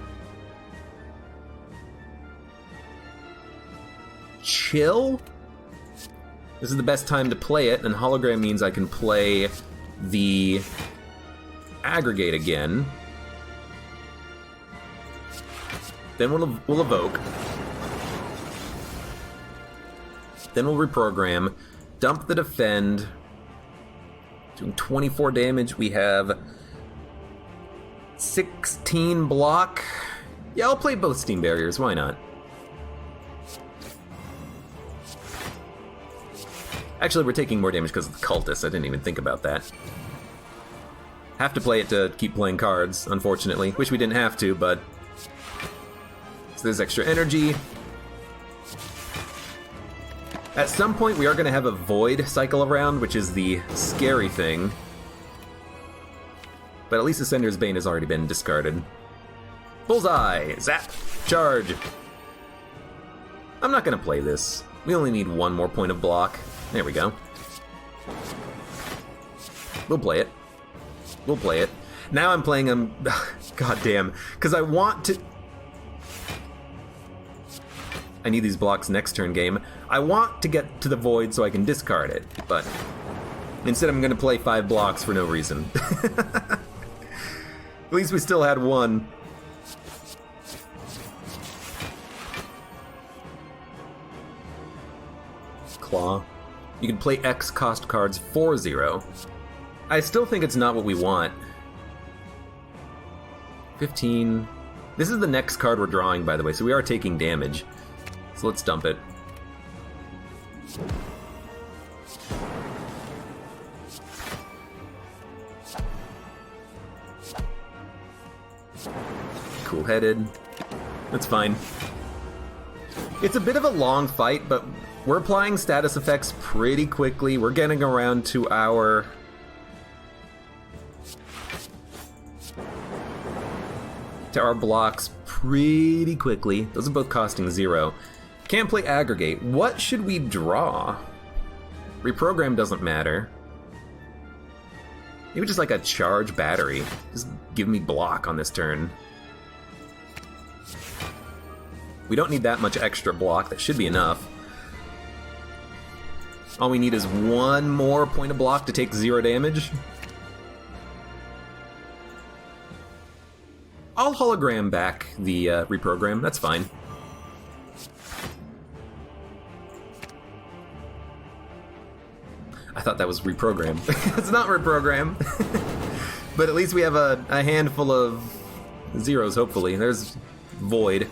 chill. This is the best time to play it, and hologram means I can play the aggregate again. Then we'll evoke. Then we'll reprogram. Dump the defend. Doing 24 damage. We have 16 block. Yeah, I'll play both Steam barriers. Why not? Actually, we're taking more damage because of the cultist. I didn't even think about that. Have to play it to keep playing cards, unfortunately. Wish we didn't have to, but... So there's extra energy. At some point, we are going to have a void cycle around, which is the scary thing. But at least Ascender's Bane has already been discarded. Bullseye! Zap! Charge! I'm not going to play this. We only need one more point of block. There we go. We'll play it. We'll play it. Now I'm playing him... God damn. Because I want to... I need these blocks next turn game. I want to get to the void so I can discard it, but... Instead I'm going to play 5 blocks for no reason. At least we still had one. Claw. You can play X cost cards 4-0. I still think it's not what we want. 15. This is the next card we're drawing, by the way, so we are taking damage. So let's dump it. Cool-headed. That's fine. It's a bit of a long fight, but we're applying status effects pretty quickly. We're getting around to our... blocks pretty quickly. Those are both costing 0. Can't play aggregate. What should we draw? Reprogram doesn't matter. Maybe just like a charge battery. Just give me block on this turn. We don't need that much extra block. That should be enough. All we need is one more point of block to take 0 damage. I'll hologram back the reprogram. That's fine. I thought that was reprogram. It's not reprogram. But at least we have a handful of zeros, hopefully. There's void.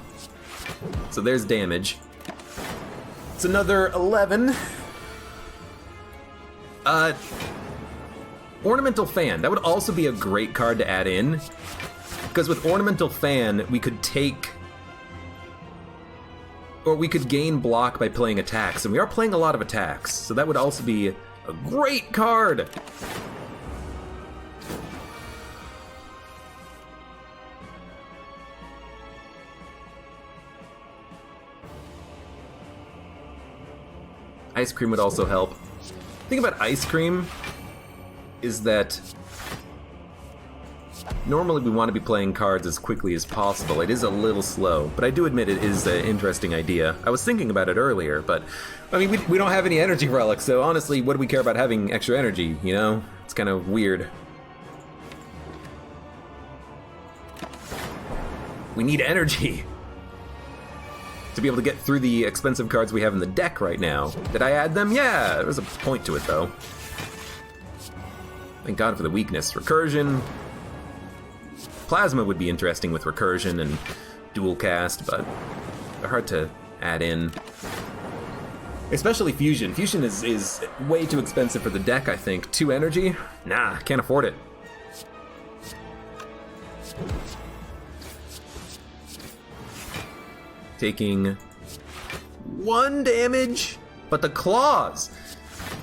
So there's damage. It's another 11. Ornamental Fan. That would also be a great card to add in. Because with Ornamental Fan, we could take... or we could gain block by playing attacks. And we are playing a lot of attacks. So that would also be a great card! Ice Cream would also help. The thing about Ice Cream is that normally we want to be playing cards as quickly as possible. It is a little slow, but I do admit it is an interesting idea. I was thinking about it earlier, but I mean, we don't have any energy relics, so honestly, what do we care about having extra energy, you know? It's kind of weird. We need energy to be able to get through the expensive cards we have in the deck right now. Did I add them? Yeah, there's a point to it, though. Thank God for the weakness. Recursion. Plasma would be interesting with recursion and dual cast, but they're hard to add in. Especially Fusion. Fusion is way too expensive for the deck, I think. 2 energy? Nah, can't afford it. Taking 1 damage, but the claws!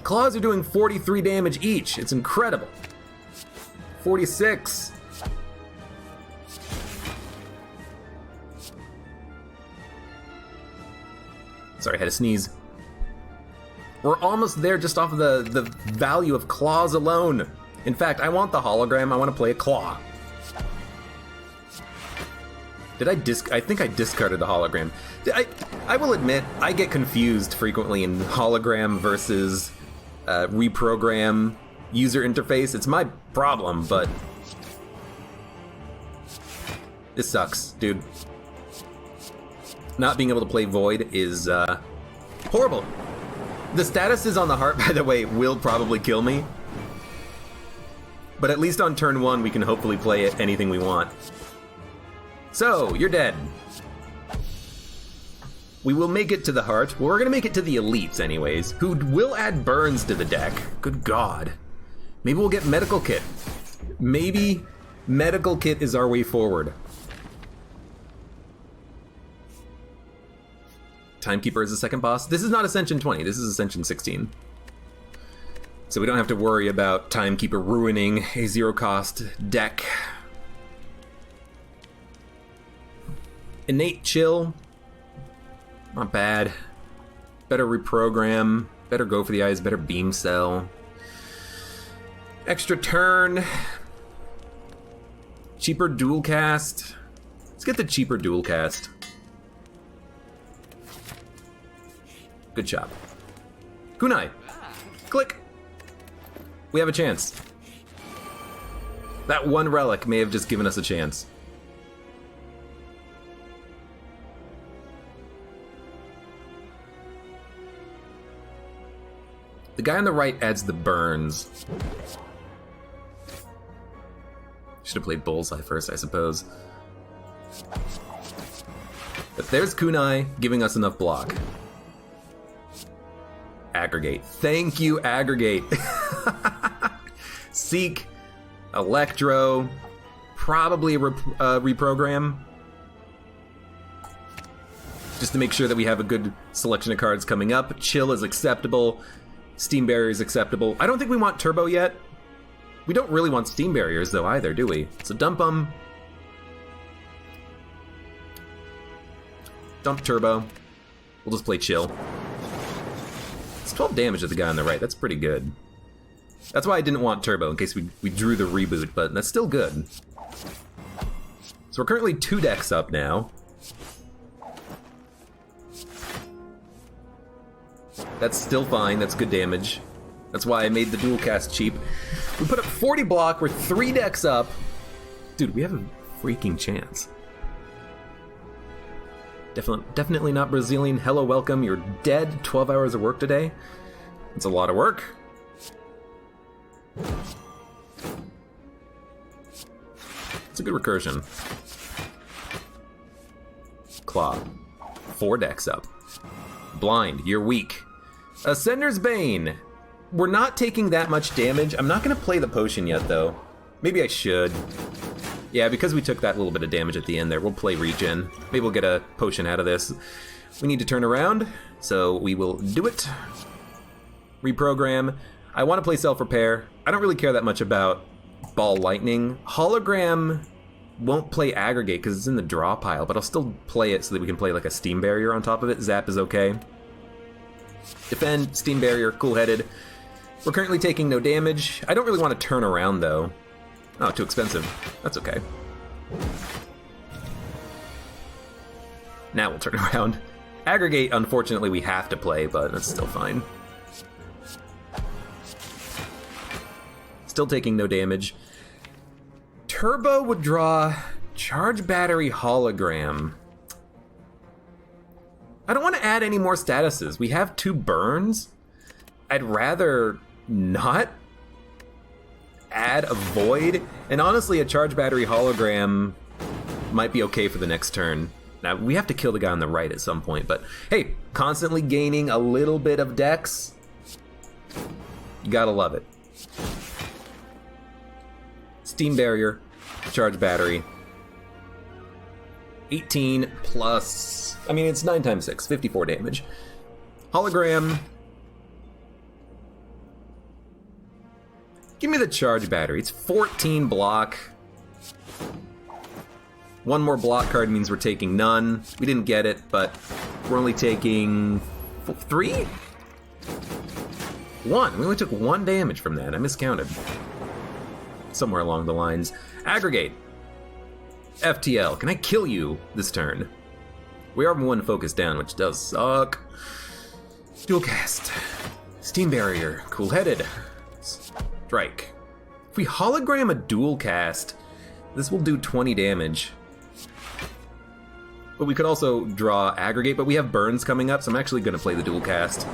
Claws are doing 43 damage each. It's incredible. 46. Sorry, I had to sneeze. We're almost there just off of the value of claws alone. In fact, I want the hologram. I want to play a claw. Did I think I discarded the hologram. I will admit, I get confused frequently in hologram versus reprogram user interface. It's my problem, but this sucks, dude. Not being able to play Void is horrible. The statuses on the heart, by the way, will probably kill me. But at least on turn 1, we can hopefully play it anything we want. So, you're dead. We will make it to the heart. Well, we're gonna make it to the elites anyways, who will add burns to the deck. Good God. Maybe we'll get Medical Kit. Maybe Medical Kit is our way forward. Timekeeper is the second boss. This is not Ascension 20, this is Ascension 16. So we don't have to worry about Timekeeper ruining a 0-cost deck. Innate Chill. Not bad. Better reprogram. Better go for the eyes. Better beam cell. Extra turn. Cheaper dual cast. Let's get the cheaper dual cast. Good job. Kunai. Click. We have a chance. That one relic may have just given us a chance. The guy on the right adds the burns. Should have played Bullseye first, I suppose. But there's Kunai giving us enough block. Aggregate. Thank you, Aggregate. Seek, Electro, probably a reprogram. just to make sure that we have a good selection of cards coming up. Chill is acceptable. Steam Barrier is acceptable. I don't think we want Turbo yet. We don't really want Steam Barriers, though, either, do we? So dump them. Dump Turbo. We'll just play Chill. It's 12 damage to the guy on the right. That's pretty good. That's why I didn't want Turbo, in case we drew the reboot, but that's still good. So we're currently 2 decks up now. That's still fine. That's good damage. That's why I made the dual cast cheap. We put up 40 block. We're 3 decks up. Dude, we have a freaking chance. Definitely not Brazilian. Hello, welcome. You're dead. 12 hours of work today. It's a lot of work. It's a good recursion. Claw. 4 decks up. Blind. You're weak. Ascender's Bane. We're not taking that much damage. I'm not going to play the potion yet, though. Maybe I should. Yeah, because we took that little bit of damage at the end there, we'll play regen. Maybe we'll get a potion out of this. We need to turn around, so we will do it. Reprogram. I want to play self-repair. I don't really care that much about Ball Lightning. Hologram won't play aggregate because it's in the draw pile, but I'll still play it so that we can play like a Steam Barrier on top of it. Zap is okay. Defend, Steam Barrier, cool-headed. We're currently taking no damage. I don't really want to turn around, though. Oh, too expensive. That's okay. Now we'll turn around. Aggregate, unfortunately, we have to play, but that's still fine. Still taking no damage. Turbo would draw Charge Battery Hologram. I don't want to add any more statuses. We have 2 burns. I'd rather not add a Void. And honestly, a Charge Battery Hologram might be okay for the next turn. Now, we have to kill the guy on the right at some point, but hey, constantly gaining a little bit of dex. You gotta love it. Steam Barrier, Charge Battery. 18 plus... I mean, it's 9 times 6, 54 damage. Hologram. Give me the Charge Battery. It's 14 block. 1 more block card means we're taking none. We didn't get it, but we're only taking 3? 1. We only took 1 damage from that. I miscounted. Somewhere along the lines. Aggregate. FTL. Can I kill you this turn? We are 1 focus down, which does suck. Dual cast. Steam Barrier. Cool-headed. Strike. If we hologram a dual cast, this will do 20 damage. But we could also draw aggregate, but we have burns coming up, so I'm actually going to play the dual cast.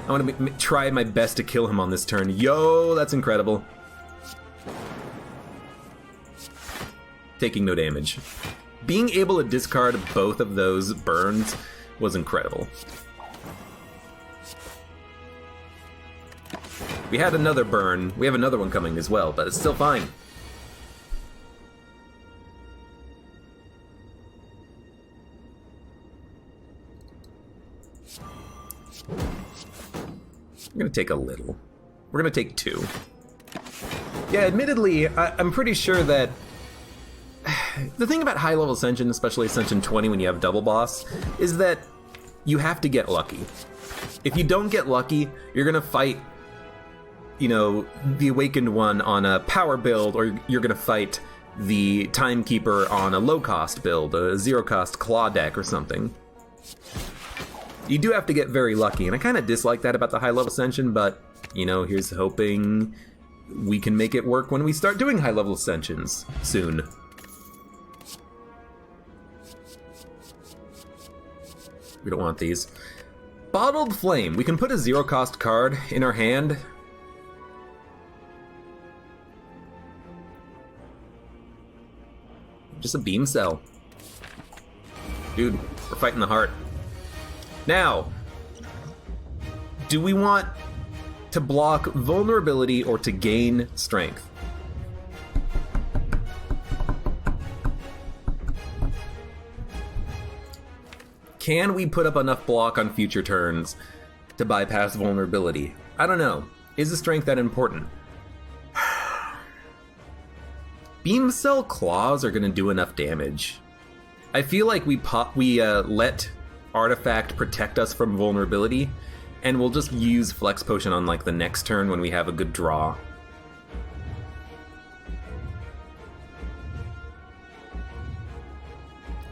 I want to try my best to kill him on this turn. Yo, that's incredible. Taking no damage. Being able to discard both of those burns was incredible. We had another burn. We have another one coming as well, but it's still fine. I'm gonna take a little. We're gonna take 2. Yeah, admittedly, I'm pretty sure that the thing about high-level Ascension, especially Ascension 20 when you have double boss, is that you have to get lucky. If you don't get lucky, you're gonna fight, you know, the Awakened one on a power build, or you're gonna fight the Timekeeper on a low-cost build, a zero-cost claw deck or something. You do have to get very lucky, and I kind of dislike that about the high-level Ascension, but, you know, here's hoping we can make it work when we start doing high-level Ascensions soon. We don't want these. Bottled Flame. We can put a zero-cost card in our hand. Just a beam cell. Dude, we're fighting the heart. Now, do we want to block vulnerability or to gain strength? Can we put up enough block on future turns to bypass vulnerability? I don't know. Is the strength that important? Beam Cell Claws are going to do enough damage. I feel like we let Artifact protect us from vulnerability, and we'll just use Flex Potion on like the next turn when we have a good draw.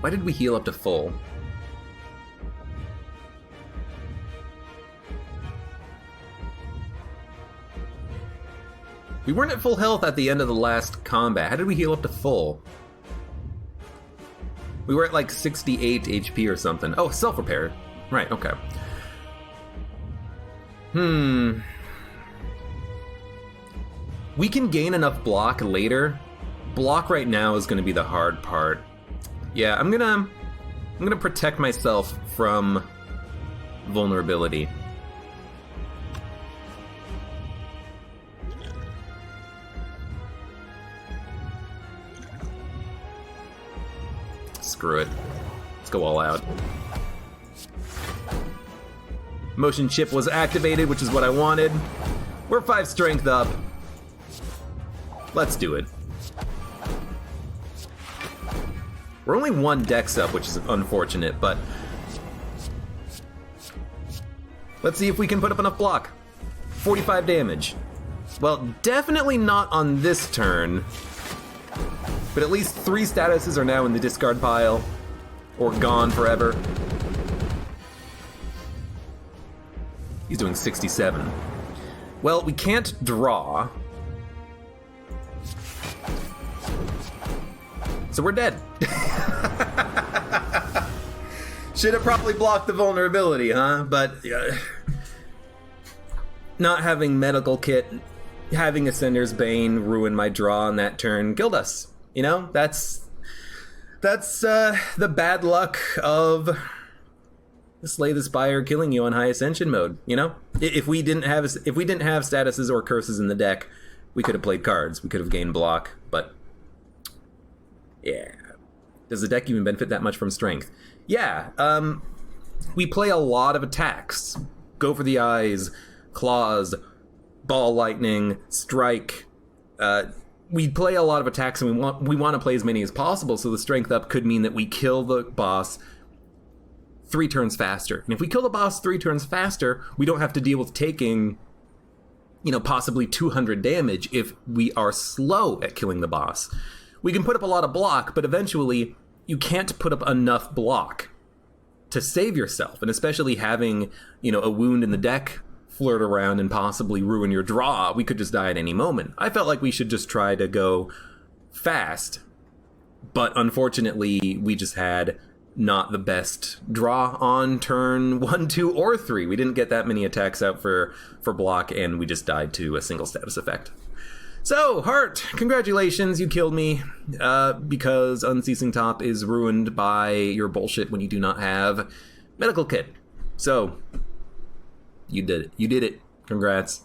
Why did we heal up to full? We weren't at full health at the end of the last combat. How did we heal up to full? We were at like 68 HP or something. Oh, self-repair. Right, okay. We can gain enough block later. Block right now is going to be the hard part. Yeah, I'm gonna protect myself from vulnerability. Screw it. Let's go all out. Motion chip was activated, which is what I wanted. We're 5 strength up. Let's do it. We're only 1 dex up, which is unfortunate, but let's see if we can put up enough block. 45 damage. Well, definitely not on this turn, but at least 3 statuses are now in the discard pile, or gone forever. He's doing 67. Well, we can't draw, so we're dead. Should have probably blocked the vulnerability, huh? But not having medical kit, having Ascender's Bane ruin my draw on that turn killed us. You know, that's the bad luck of Slay the Spire killing you on high ascension mode. You know, if we didn't have statuses or curses in the deck, we could have played cards. We could have gained block, but yeah. Does the deck even benefit that much from strength? Yeah, we play a lot of attacks. Go for the eyes, claws, ball lightning, strike. We play a lot of attacks, and we want to play as many as possible, so the strength up could mean that we kill the boss 3 turns faster. And if we kill the boss 3 turns faster, we don't have to deal with taking, you know, possibly 200 damage if we are slow at killing the boss. We can put up a lot of block, but eventually you can't put up enough block to save yourself. And especially having, you know, a wound in the deck flirt around and possibly ruin your draw, we could just die at any moment. I felt like we should just try to go fast, but unfortunately we just had not the best draw on turn 1, 2, or 3. We didn't get that many attacks out for block, and we just died to a single status effect. So, Heart, congratulations, you killed me, because Unceasing Top is ruined by your bullshit when you do not have medical kit. So, you did it. You did it. Congrats.